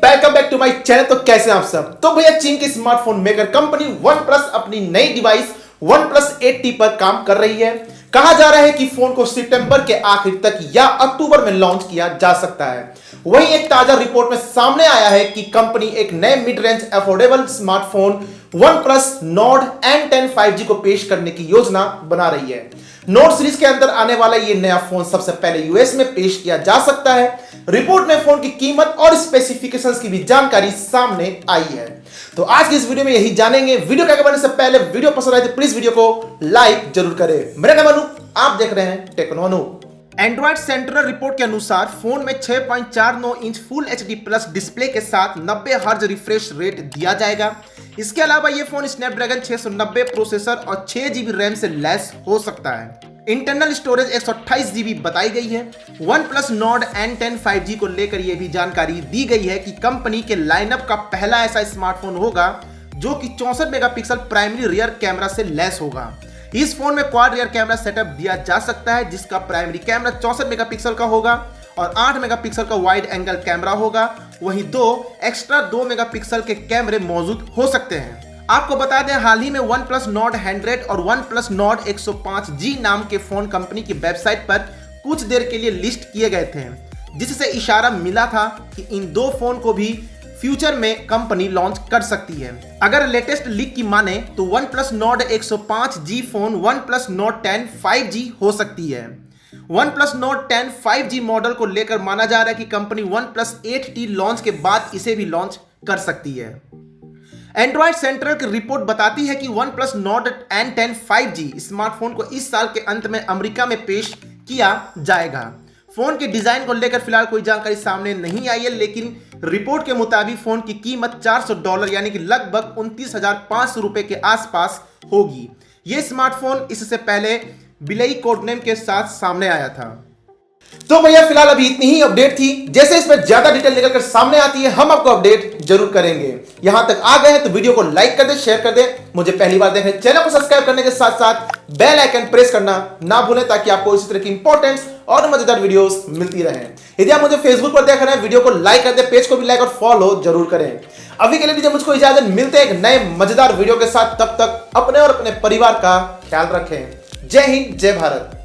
Welcome back to my channel. तो कैसे हैं आप सब। तो भैया चीन की स्मार्टफोन मेकर कंपनी OnePlus अपनी नई डिवाइस OnePlus 8T पर काम कर रही है। कहा जा रहा है कि फोन को सितंबर के आखिर तक या अक्टूबर में लॉन्च किया जा सकता है। वहीं एक ताजा रिपोर्ट में सामने आया है कि कंपनी एक नए mid range affordable smartphone OnePlus Nord N10 5G को पेश करने की योजना बना रही है। नोट सीरीज के अंदर आने वाला ये नया फोन सबसे पहले यूएस में पेश किया जा सकता है। रिपोर्ट में फोन की कीमत और स्पेसिफिकेशंस की भी जानकारी सामने आई है। तो आज की इस वीडियो में यही जानेंगे। वीडियो के आगे बढ़ने से पहले वीडियो पसंद आए तो प्लीज वीडियो को लाइक जरूर करें। मेरा नाम अनु, आप देख रहे हैं टेक्नोनु। एंड्रॉइड सेंट्रल रिपोर्ट के अनुसार फोन में 6.49 inch full HD plus display के साथ 90 हर्ट्ज रिफ्रेश रेट दिया जाएगा। इसके अलावा यह फोन स्नैपड्रैगन 690 प्रोसेसर और 6 GB रैम से लैस हो सकता है। इंटरनल स्टोरेज 128 GB बताई गई है। OnePlus Nord N10 5G को लेकर यह भी जानकारी दी गई है कि कंपनी के लाइनअप का पहला ऐसा स्मार्टफोन होगा जो कि 64 मेगापिक्सल प्राइमरी रियर कैमरा से लैस होगा। इस फोन में क्वाड रियर कैमरा सेटअप दिया जा सकता है, जिसका प्राइमरी कैमरा 64 मेगापिक्सल का होगा और 8 मेगापिक्सल का वाइड एंगल कैमरा होगा। वहीं दो एक्स्ट्रा 2 मेगापिक्सल के कैमरे मौजूद हो सकते हैं। आपको बता दें, हाल ही में OnePlus Nord 100 और OnePlus Nord 105G नाम के फोन कंपनी की वेबसाइट पर कुछ देर के लिए लिस्ट किए गए थे, जिससे इशारा मिला था कि इन दो फोन को भी फ्यूचर में कंपनी लॉन्च कर सकती है। अगर लेटेस्ट लीक की माने तो OnePlus Nord 105G phone OnePlus Nord 10 5G हो सकती है। OnePlus Nord 10 5G मॉडल को लेकर माना जा रहा है कि कंपनी OnePlus 8T लॉन्च के बाद इसे भी लॉन्च कर सकती है। एंड्रॉइड सेंट्रल की रिपोर्ट बताती है कि OnePlus Nord N10 5G smartphone को इस साल के अंत में अमेरिका में पेश किया जाएगा। फोन के डिजाइन को लेकर फिलहाल कोई जानकारी सामने नहीं आई है, लेकिन रिपोर्ट के मुताबिक फोन की कीमत $400 यानी कि लगभग 29,500 रुपए के आसपास होगी। यह स्मार्टफोन इससे पहले बिलई कोडनेम के साथ सामने आया था। तो भैया फिलहाल अभी इतनी ही अपडेट थी। जैसे इसमें ज्यादा डिटेल निकलकर सामने आती है हम आपको अपडेट जरूर करेंगे। यहां तक आ गए हैं तो वीडियो को लाइक कर दे, शेयर कर दे। मुझे पहली बार देख रहे चैनल को सब्सक्राइब करने के साथ साथ बेल आइकन प्रेस करना ना भूलें, ताकि आपको इसी तरह की इंपॉर्टेंट और मजेदार वीडियोस मिलती रहे। यदि आप मुझे फेसबुक पर देख रहे हैं, वीडियो को लाइक कर दे, पेज को भी लाइक और फॉलो जरूर करें। अभी के लिए दीजिए मुझको इजाजत, मिलते हैं एक नए मजेदार वीडियो के साथ। तब तक अपने और अपने परिवार का ख्याल रखें। जय हिंद, जय भारत।